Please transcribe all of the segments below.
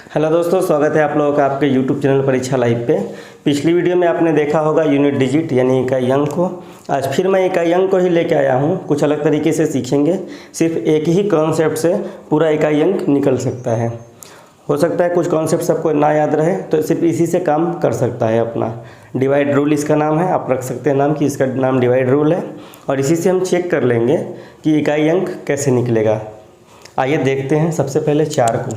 Hello दोस्तों, स्वागत है आप लोगों का आपके यूट्यूब चैनल परीक्षा लाइव पे। पिछली वीडियो में आपने देखा होगा यूनिट डिजिट यानी इकाई अंक को। आज फिर मैं इकाई अंक को ही लेके आया हूँ। कुछ अलग तरीके से सीखेंगे। सिर्फ एक ही कॉन्सेप्ट से पूरा इकाई अंक निकल सकता है। हो सकता है कुछ कॉन्सेप्ट सबको ना याद रहे, तो सिर्फ इसी से काम कर सकता है अपना। डिवाइड रूल इसका नाम है, आप रख सकते हैं नाम कि इसका नाम डिवाइड रूल है। और इसी से हम चेक कर लेंगे कि इकाई अंक कैसे निकलेगा। आइए देखते हैं। सबसे पहले 4 को।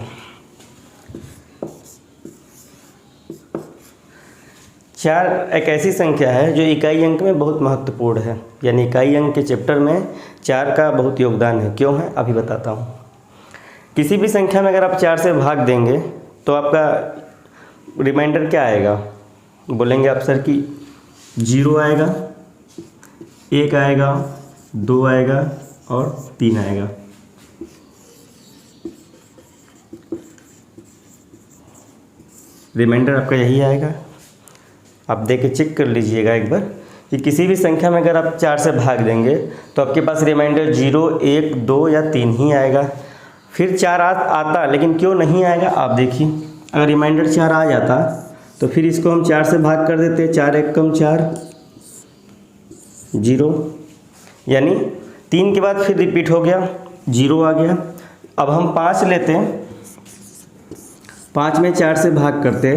4 एक ऐसी संख्या है जो इकाई अंक में बहुत महत्वपूर्ण है, यानी इकाई अंक के चैप्टर में 4 का बहुत योगदान है। क्यों है अभी बताता हूँ। किसी भी संख्या में अगर आप 4 से भाग देंगे तो आपका रिमाइंडर क्या आएगा? बोलेंगे आप सर कि 0 आएगा, 1 आएगा, 2 आएगा और 3 आएगा। रिमाइंडर आपका यही आएगा। आप देख के चेक कर लीजिएगा एक बार कि किसी भी संख्या में अगर आप 4 से भाग देंगे तो आपके पास रिमाइंडर 0, 1, 2 या 3 ही आएगा। फिर 4 आता, लेकिन क्यों नहीं आएगा आप देखिए। अगर रिमाइंडर 4 आ जाता तो फिर इसको हम 4 से भाग कर देते। 4 1 कम 4, 0, यानी 3 के बाद फिर रिपीट हो गया, 0 आ गया। अब हम 5 लेते हैं, 5 में 4 से भाग करते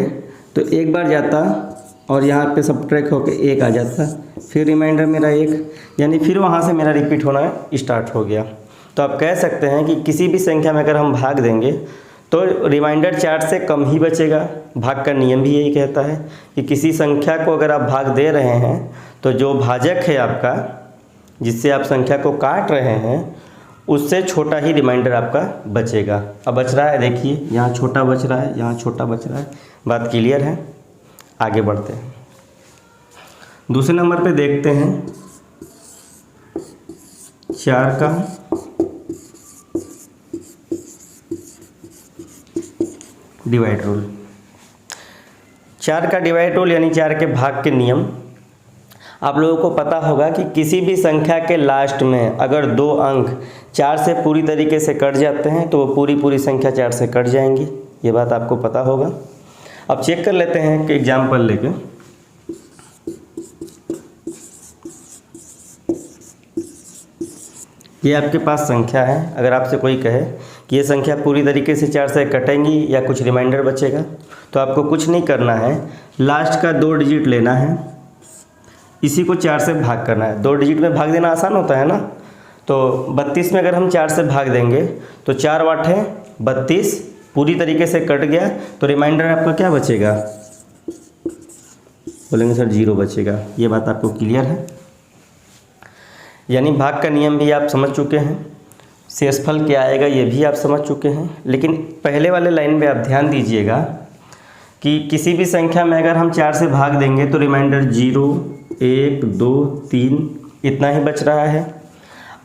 तो एक बार जाता और यहाँ पे सबट्रैक्ट होकर 1 आ जाता। फिर रिमाइंडर मेरा 1, यानी फिर वहाँ से मेरा रिपीट होना स्टार्ट हो गया। तो आप कह सकते हैं कि किसी भी संख्या में अगर हम भाग देंगे तो रिमाइंडर 4 से कम ही बचेगा। भाग का नियम भी यही कहता है कि किसी संख्या को अगर आप भाग दे रहे हैं तो जो भाजक है आपका, जिससे आप संख्या को काट रहे हैं, उससे छोटा ही रिमाइंडर आपका बचेगा। अब बच रहा है, देखिए यहाँ छोटा बच रहा है, यहाँ छोटा बच रहा है। बात क्लियर है? आगे बढ़ते हैं। दूसरे नंबर पे देखते हैं 4 का डिवाइड रूल। 4 का डिवाइड रूल यानी 4 के भाग के नियम। आप लोगों को पता होगा कि किसी भी संख्या के लास्ट में अगर 2 अंक 4 से पूरी तरीके से कट जाते हैं तो वो पूरी संख्या 4 से कट जाएंगी। ये बात आपको पता होगा। अब चेक कर लेते हैं कि एग्जाम्पल लेके। ये आपके पास संख्या है। अगर आपसे कोई कहे कि ये संख्या पूरी तरीके से 4 से कटेंगी या कुछ रिमाइंडर बचेगा, तो आपको कुछ नहीं करना है। लास्ट का 2 डिजिट लेना है, इसी को 4 से भाग करना है। 2 डिजिट में भाग देना आसान होता है ना। तो 32 में अगर हम 4 से भाग देंगे तो 4 वाट है 32, पूरी तरीके से कट गया तो रिमाइंडर आपका क्या बचेगा? बोलेंगे सर 0 बचेगा। ये बात आपको क्लियर है? यानी भाग का नियम भी आप समझ चुके हैं, शेषफल क्या आएगा ये भी आप समझ चुके हैं। लेकिन पहले वाले लाइन में आप ध्यान दीजिएगा कि किसी भी संख्या में अगर हम 4 से भाग देंगे तो रिमाइंडर 0, 1, 2, 3 इतना ही बच रहा है।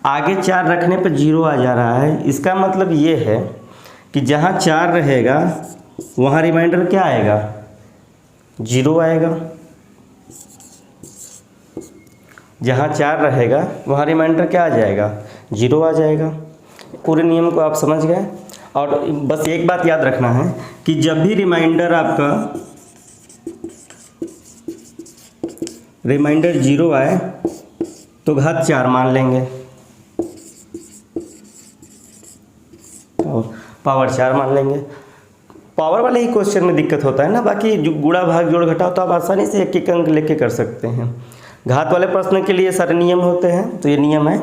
आगे 4 रखने पर 0 आ जा रहा है। इसका मतलब ये है कि जहाँ 4 रहेगा वहाँ रिमाइंडर क्या आएगा? 0 आएगा। जहाँ 4 रहेगा वहाँ रिमाइंडर क्या आ जाएगा? 0 आ जाएगा। पूरे नियम को आप समझ गए। और बस एक बात याद रखना है कि जब भी रिमाइंडर आपका रिमाइंडर 0 आए तो घात 4 मान लेंगे और पावर 4 मान लेंगे। पावर वाले ही क्वेश्चन में दिक्कत होता है ना। बाकी जो गुणा भाग जोड़ घटाओ तो आप आसानी से एक अंक लेके कर सकते हैं। घात वाले प्रश्न के लिए सारे नियम होते हैं। तो ये नियम है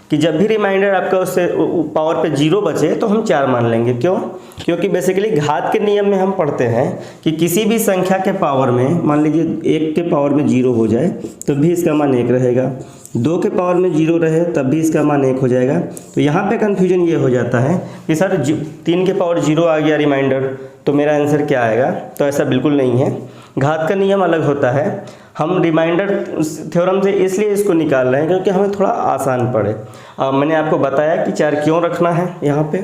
कि जब भी रिमाइंडर आपका उससे पावर पे 0 बचे तो हम 4 मान लेंगे। क्यों? क्योंकि बेसिकली घात के नियम में हम पढ़ते हैं कि किसी भी संख्या के पावर में, मान लीजिए 1 के पावर में 0 हो जाए तो भी इसका मान 1 रहेगा, 2 के पावर में 0 रहे तब भी इसका मान 1 हो जाएगा। तो यहाँ पे कन्फ्यूजन ये हो जाता है कि सर 3 के पावर 0 आ गया रिमाइंडर तो मेरा आंसर क्या आएगा? तो ऐसा बिल्कुल नहीं है। घात का नियम अलग होता है। हम रिमाइंडर थ्योरम से इसलिए इसको निकाल रहे हैं क्योंकि हमें थोड़ा आसान पड़े। मैंने आपको बताया कि 4 क्यों रखना है यहाँ पे।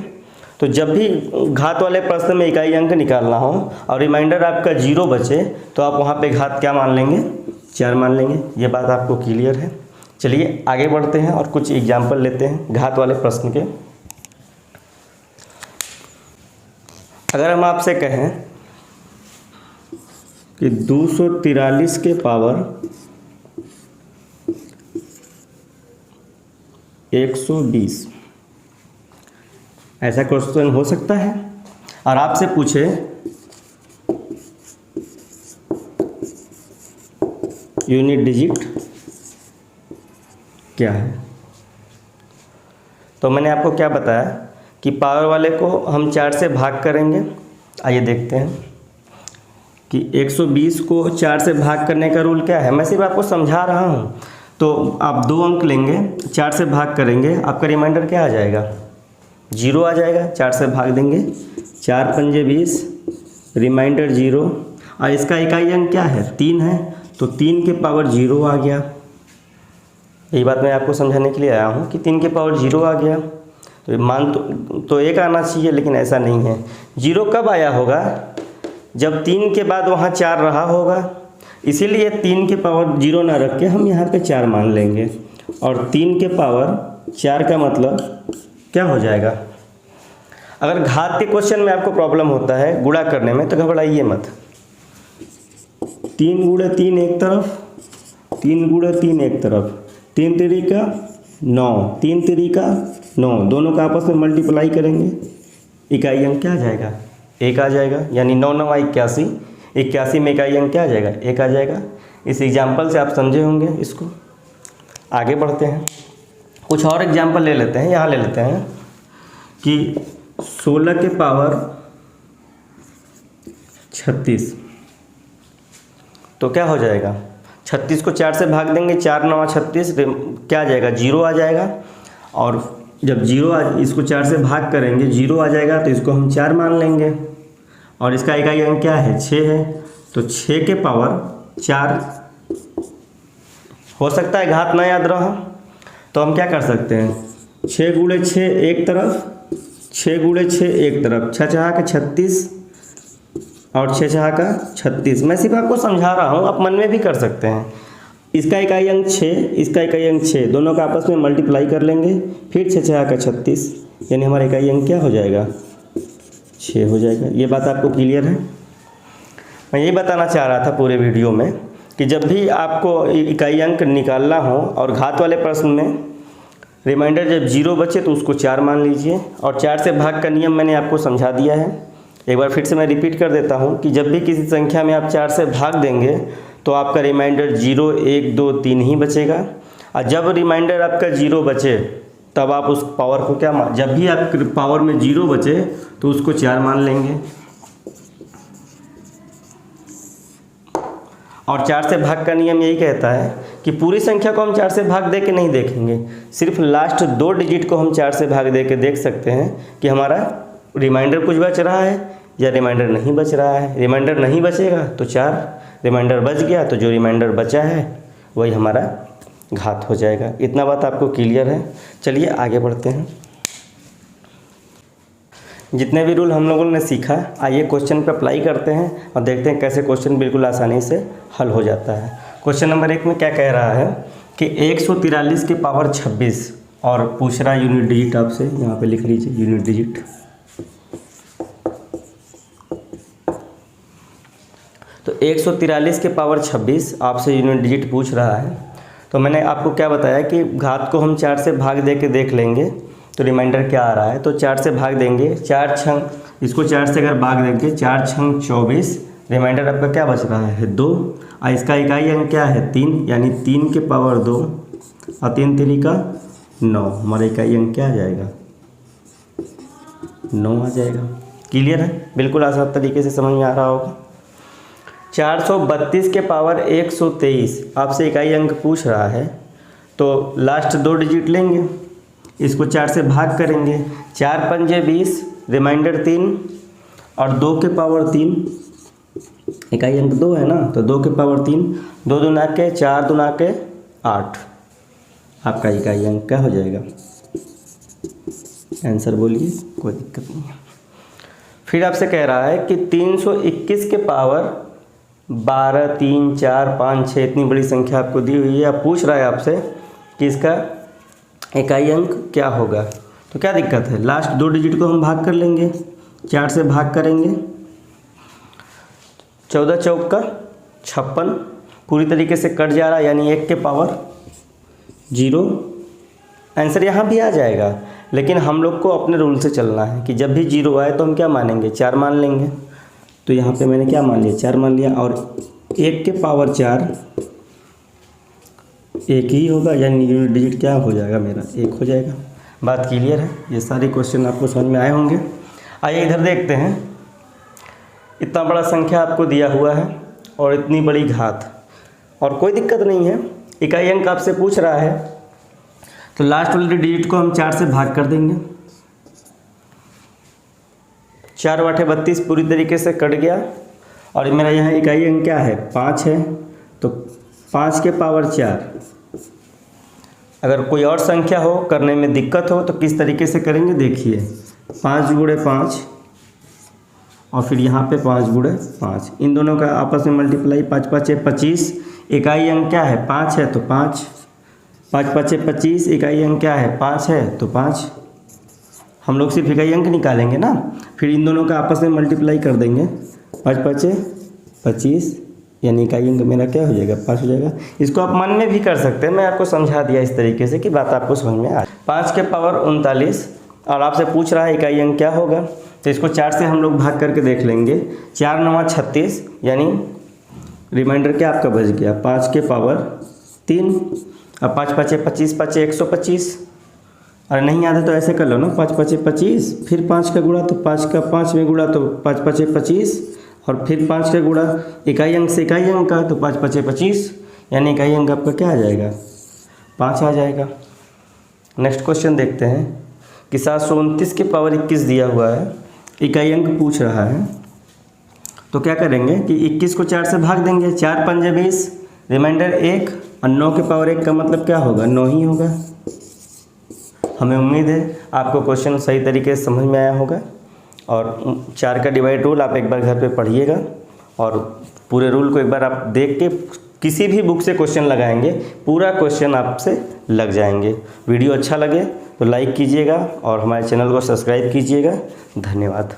तो जब भी घात वाले प्रश्न में इकाई अंक निकालना हो और रिमाइंडर आपका 0 बचे तो आप वहाँ पे घात क्या मान लेंगे? 4 मान लेंगे। ये बात आपको क्लियर है? चलिए आगे बढ़ते हैं और कुछ एग्जाम्पल लेते हैं घात वाले प्रश्न के। अगर हम आपसे कहें कि 243 के पावर 120, ऐसा क्वेश्चन हो सकता है। और आपसे पूछे यूनिट डिजिट क्या है, तो मैंने आपको क्या बताया कि पावर वाले को हम 4 से भाग करेंगे। आइए देखते हैं कि 120 को 4 से भाग करने का रूल क्या है। मैं सिर्फ आपको समझा रहा हूँ। तो आप 2 अंक लेंगे, 4 से भाग करेंगे, आपका रिमाइंडर क्या आ जाएगा? 0 आ जाएगा। 4 से भाग देंगे, 4 पंजे 20, रिमाइंडर 0। और इसका इकाई अंक क्या है? 3 है, तो 3 के पावर 0 आ गया। यही बात मैं आपको समझाने के लिए आया हूँ कि 3 के पावर 0 आ गया। तो मान तो 1 आना चाहिए, लेकिन ऐसा नहीं है। 0 कब आया होगा? जब 3 के बाद वहाँ 4 रहा होगा, इसीलिए 3 के पावर 0 ना रख के हम यहाँ पे 4 मान लेंगे। और 3 के पावर 4 का मतलब क्या हो जाएगा? अगर घात के क्वेश्चन में आपको प्रॉब्लम होता है गुणा करने में, तो घबराइए मत। 3 गुणे 3 एक तरफ, 3 गुणे 3 एक तरफ, 3 तिरी का 9, 3 तिरी का 9, दोनों का आपस में मल्टीप्लाई करेंगे, इकाई अंक क्या आ जाएगा? 1 आ जाएगा। यानी 9 9 81, 81 में इकाई अंक क्या आ जाएगा? 1 आ जाएगा। इस एग्जाम्पल से आप समझे होंगे इसको। आगे बढ़ते हैं, कुछ और एग्जाम्पल ले लेते हैं। यहाँ ले लेते हैं कि 16 के पावर 36, तो क्या हो जाएगा? 36 को 4 से भाग देंगे, 4 9 36, क्या आ जाएगा? 0 आ जाएगा। और जब 0 इसको 4 से भाग करेंगे, 0 आ जाएगा, तो इसको हम 4 मान लेंगे। और इसका इकाई अंक क्या है? 6 है, तो 6 के पावर 4। हो सकता है घात ना याद रहा, तो हम क्या कर सकते हैं? 6 गुणे 6 एक तरफ, 6 गुणे 6 एक तरफ, 6 छहा का 36 और 6 छहा का 36। मैं सिर्फ आपको समझा रहा हूँ, आप मन में भी कर सकते हैं। इसका इकाई अंक 6, इसका इकाई अंक 6, दोनों का आपस में मल्टीप्लाई कर लेंगे, फिर 6 छहा का 36, यानी हमारा इकाई अंक क्या हो जाएगा? 6 हो जाएगा। ये बात आपको क्लियर है? मैं यही बताना चाह रहा था पूरे वीडियो में कि जब भी आपको इकाई अंक निकालना हो और घात वाले प्रश्न में रिमाइंडर जब 0 बचे तो उसको 4 मान लीजिए। और 4 से भाग का नियम मैंने आपको समझा दिया है। एक बार फिर से मैं रिपीट कर देता हूँ कि जब भी किसी संख्या में आप 4 से भाग देंगे तो आपका रिमाइंडर 0 1 2 3 ही बचेगा। और जब रिमाइंडर आपका 0 बचे तब आप उस पावर को क्या मान, जब भी आप पावर में 0 बचे तो उसको 4 मान लेंगे। और 4 से भाग का नियम यही कहता है कि पूरी संख्या को हम 4 से भाग दे के नहीं देखेंगे, सिर्फ लास्ट 2 डिजिट को हम 4 से भाग दे के देख सकते हैं कि हमारा रिमाइंडर कुछ बच रहा है या रिमाइंडर नहीं बच रहा है। रिमाइंडर नहीं बचेगा तो 4, रिमाइंडर बच गया तो जो रिमाइंडर बचा है वही हमारा घात हो जाएगा। इतना बात आपको क्लियर है? चलिए आगे बढ़ते हैं। जितने भी रूल हम लोगों ने सीखा, आइए क्वेश्चन पे अप्लाई करते हैं और देखते हैं कैसे क्वेश्चन बिल्कुल आसानी से हल हो जाता है। क्वेश्चन नंबर 1 में क्या कह रहा है कि 143 के पावर 26 और पूछ रहा है यूनिट डिजिट आपसे। यहाँ पे लिख लीजिए यूनिट डिजिट। तो 143 के पावर 26 आपसे यूनिट डिजिट पूछ रहा है। तो मैंने आपको क्या बताया कि घात को हम 4 से भाग दे के देख लेंगे तो रिमाइंडर क्या आ रहा है। तो 4 से भाग देंगे, 4 छंग, इसको 4 से अगर भाग देंगे 4 छंग 24, रिमाइंडर आपका क्या बच रहा है? 2। और इसका इकाई अंक क्या है? 3, यानी 3 के पावर 2 और 3 3 का 9, हमारा इकाई अंक क्या आ जाएगा? 9 आ जाएगा। क्लियर है? बिल्कुल आसान तरीके से समझ में आ रहा होगा। 432 के पावर 123 आपसे इकाई अंक पूछ रहा है। तो लास्ट 2 डिजिट लेंगे, इसको 4 से भाग करेंगे, 4 पंजे 20, रिमाइंडर 3 और 2 के पावर 3, इकाई अंक 2 है ना, तो 2 के पावर 3, 2 दूना के 4 दूना के 8, आपका इकाई अंक क्या हो जाएगा? आंसर बोलिए, कोई दिक्कत नहीं है। फिर आपसे कह रहा है कि 321 के पावर 12 3 4 5 6 इतनी बड़ी संख्या आपको दी हुई है। अब पूछ रहा है आपसे कि इसका इकाई अंक क्या होगा। तो क्या दिक्कत है? लास्ट 2 डिजिट को हम भाग कर लेंगे, 4 से भाग करेंगे, 14 चौक का 56 पूरी तरीके से कट जा रहा है, यानी 1 के पावर 0। आंसर यहाँ भी आ जाएगा, लेकिन हम लोग को अपने रूल से चलना है कि जब भी 0 आए तो हम क्या मानेंगे, 4 मान लेंगे। तो यहाँ पे मैंने क्या मान लिया, 4 मान लिया, और 1 के पावर 4 1 ही होगा, यानी यूनिट डिजिट क्या हो जाएगा मेरा, 1 हो जाएगा। बात क्लियर है? ये सारे क्वेश्चन आपको समझ में आए होंगे। आइए इधर देखते हैं। इतना बड़ा संख्या आपको दिया हुआ है और इतनी बड़ी घात, और कोई दिक्कत नहीं है, इकाई अंक आपसे पूछ रहा है तो लास्ट वाले डिजिट को हम 4 से भाग कर देंगे। 4 × 8 = 32 पूरी तरीके से कट गया, और मेरा यहाँ इकाई अंक क्या है, 5 है, तो 5 के पावर 4। अगर कोई और संख्या हो, करने में दिक्कत हो, तो किस तरीके से करेंगे देखिए, 5 × 5 और फिर यहाँ पे 5 × 5, इन दोनों का आपस में मल्टीप्लाई, 5 × 5 = 25, इकाई अंक क्या है, 5 है, तो 5, 5 × 5 = 25, इकाई अंक क्या है, 5 है, तो 5। हम लोग सिर्फ इकाई अंक निकालेंगे ना, फिर इन दोनों का आपस में मल्टीप्लाई कर देंगे, 5 × 5 = 25, यानी इकाई अंक मेरा क्या हो जाएगा, 5 हो जाएगा। इसको आप मन में भी कर सकते हैं, मैं आपको समझा दिया इस तरीके से कि बात आपको समझ में आ। 5 के पावर 39, और आपसे पूछ रहा है इकाई अंक क्या होगा, तो इसको 4 से हम लोग भाग करके देख लेंगे। 4 × 9 = 36, यानी रिमाइंडर क्या आपका बच गया, 5 के पावर 3। अब 5 × 5 = 25, 5 × 125। अरे नहीं याद है तो ऐसे कर लो ना, 5 × 5 = 25, फिर 5 का गुणा, तो 5 का 5 में गुणा, तो 5 × 5 = 25, और फिर 5 का गुणा इकाई अंक से इकाई अंक का, तो 5 × 5 = 25, यानी इकाई अंक आपका क्या आ जाएगा, 5 आ जाएगा। नेक्स्ट क्वेश्चन देखते हैं कि 729 के पावर 21 दिया हुआ है, इकाई अंक पूछ रहा है, तो क्या करेंगे कि 21 को 4 से भाग देंगे, 4 × 5 = 20, रिमाइंडर 1, और 9 के पावर 1 का मतलब क्या होगा, 9 ही होगा। हमें उम्मीद है आपको क्वेश्चन सही तरीके से समझ में आया होगा, और 4 का डिवाइड रूल आप एक बार घर पे पढ़िएगा, और पूरे रूल को एक बार आप देख के किसी भी बुक से क्वेश्चन लगाएंगे, पूरा क्वेश्चन आपसे लग जाएंगे। वीडियो अच्छा लगे तो लाइक कीजिएगा और हमारे चैनल को सब्सक्राइब कीजिएगा। धन्यवाद।